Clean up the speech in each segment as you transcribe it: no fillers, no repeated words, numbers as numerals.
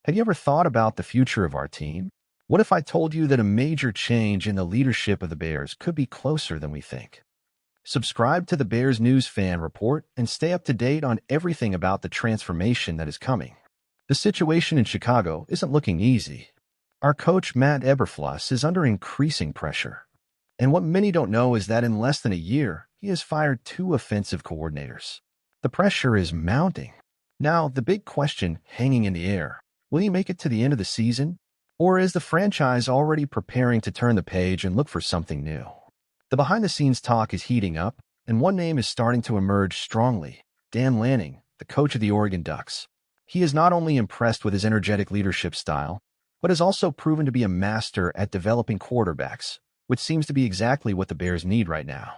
Have you ever thought about the future of our team? What if I told you that a major change in the leadership of the Bears could be closer than we think? Subscribe to the Bears News Fan Report and stay up to date on everything about the transformation that is coming. The situation in Chicago isn't looking easy. Our coach, Matt Eberfluss, is under increasing pressure. And what many don't know is that in less than a year, he has fired 2 offensive coordinators. The pressure is mounting. Now, the big question hanging in the air: will he make it to the end of the season? Or is the franchise already preparing to turn the page and look for something new? The behind-the-scenes talk is heating up, and one name is starting to emerge strongly: Dan Lanning, the coach of the Oregon Ducks. He is not only impressed with his energetic leadership style, but has also proven to be a master at developing quarterbacks, which seems to be exactly what the Bears need right now.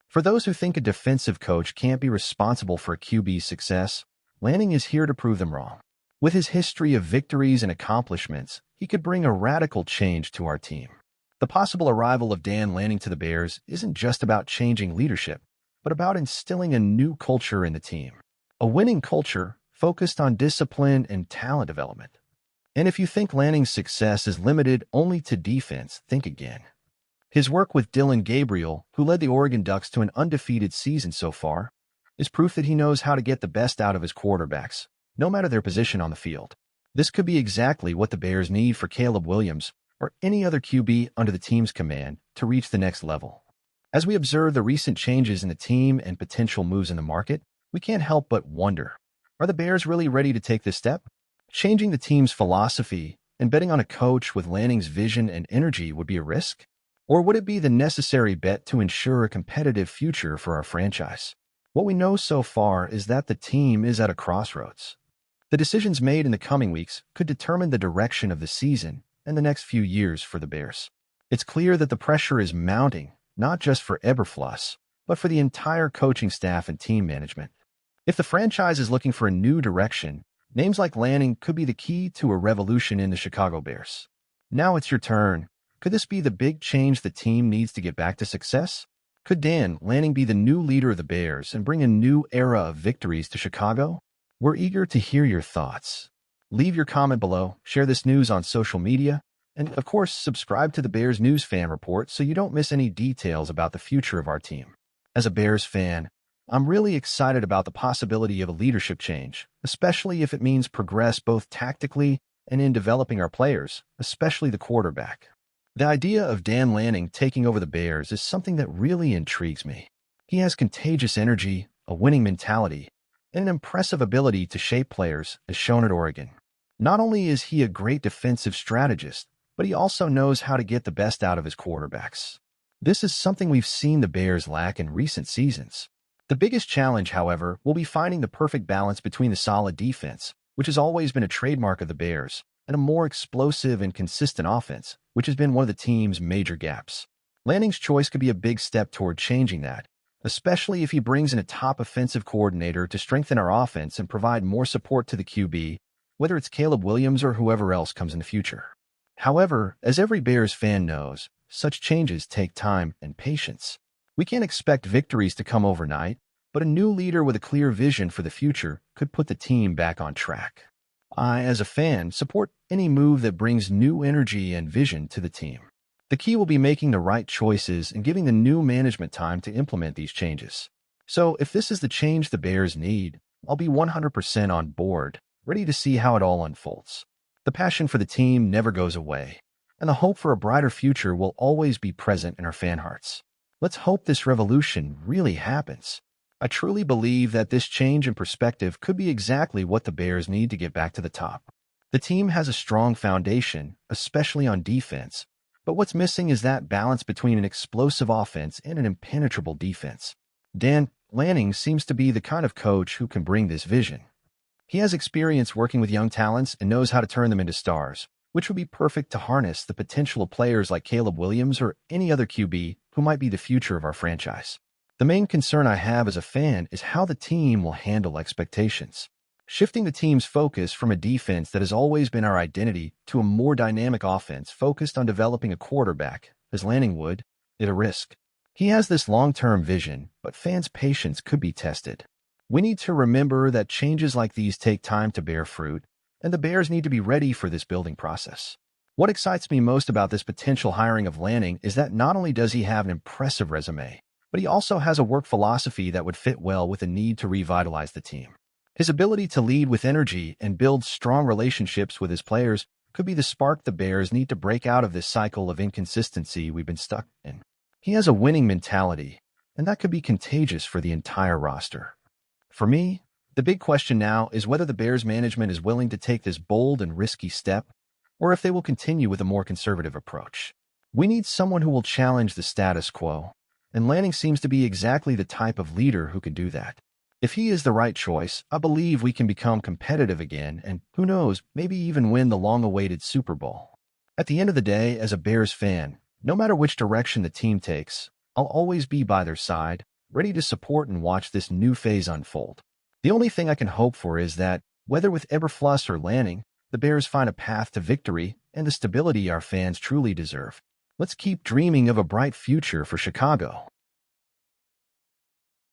For those who think a defensive coach can't be responsible for a QB's success, Lanning is here to prove them wrong. With his history of victories and accomplishments, he could bring a radical change to our team. The possible arrival of Dan Lanning to the Bears isn't just about changing leadership, but about instilling a new culture in the team. A winning culture focused on discipline and talent development. And if you think Lanning's success is limited only to defense, think again. His work with Dylan Gabriel, who led the Oregon Ducks to an undefeated season so far, is proof that he knows how to get the best out of his quarterbacks, no matter their position on the field. This could be exactly what the Bears need for Caleb Williams or any other QB under the team's command to reach the next level. As we observe the recent changes in the team and potential moves in the market, we can't help but wonder, are the Bears really ready to take this step? Changing the team's philosophy and betting on a coach with Lanning's vision and energy would be a risk? Or would it be the necessary bet to ensure a competitive future for our franchise? What we know so far is that the team is at a crossroads. The decisions made in the coming weeks could determine the direction of the season and the next few years for the Bears. It's clear that the pressure is mounting, not just for Eberfluss, but for the entire coaching staff and team management. If the franchise is looking for a new direction, names like Lanning could be the key to a revolution in the Chicago Bears. Now it's your turn. Could this be the big change the team needs to get back to success? Could Dan Lanning be the new leader of the Bears and bring a new era of victories to Chicago? We're eager to hear your thoughts. Leave your comment below, share this news on social media, and of course, subscribe to the Bears News Fan Report so you don't miss any details about the future of our team. As a Bears fan, I'm really excited about the possibility of a leadership change, especially if it means progress both tactically and in developing our players, especially the quarterback. The idea of Dan Lanning taking over the Bears is something that really intrigues me. He has contagious energy, a winning mentality, and an impressive ability to shape players, as shown at Oregon. Not only is he a great defensive strategist, but he also knows how to get the best out of his quarterbacks. This is something we've seen the Bears lack in recent seasons. The biggest challenge, however, will be finding the perfect balance between the solid defense, which has always been a trademark of the Bears, and a more explosive and consistent offense, which has been one of the team's major gaps. Lanning's choice could be a big step toward changing that, especially if he brings in a top offensive coordinator to strengthen our offense and provide more support to the QB, whether it's Caleb Williams or whoever else comes in the future. However, as every Bears fan knows, such changes take time and patience. We can't expect victories to come overnight, but a new leader with a clear vision for the future could put the team back on track. I, as a fan, support any move that brings new energy and vision to the team. The key will be making the right choices and giving the new management time to implement these changes. So if this is the change the Bears need, I'll be 100% on board, ready to see how it all unfolds. The passion for the team never goes away, and the hope for a brighter future will always be present in our fan hearts. Let's hope this revolution really happens. I truly believe that this change in perspective could be exactly what the Bears need to get back to the top. The team has a strong foundation, especially on defense, but what's missing is that balance between an explosive offense and an impenetrable defense. Dan Lanning seems to be the kind of coach who can bring this vision. He has experience working with young talents and knows how to turn them into stars, which would be perfect to harness the potential of players like Caleb Williams or any other QB who might be the future of our franchise. The main concern I have as a fan is how the team will handle expectations. Shifting the team's focus from a defense that has always been our identity to a more dynamic offense focused on developing a quarterback, as Lanning would, is a risk. He has this long-term vision, but fans' patience could be tested. We need to remember that changes like these take time to bear fruit, and the Bears need to be ready for this building process. What excites me most about this potential hiring of Lanning is that not only does he have an impressive resume, but he also has a work philosophy that would fit well with the need to revitalize the team. His ability to lead with energy and build strong relationships with his players could be the spark the Bears need to break out of this cycle of inconsistency we've been stuck in. He has a winning mentality, and that could be contagious for the entire roster. For me, the big question now is whether the Bears management is willing to take this bold and risky step, or if they will continue with a more conservative approach. We need someone who will challenge the status quo, and Lanning seems to be exactly the type of leader who can do that. If he is the right choice, I believe we can become competitive again and, who knows, maybe even win the long-awaited Super Bowl. At the end of the day, as a Bears fan, no matter which direction the team takes, I'll always be by their side, ready to support and watch this new phase unfold. The only thing I can hope for is that, whether with Eberflus or Lanning, the Bears find a path to victory and the stability our fans truly deserve. Let's keep dreaming of a bright future for Chicago.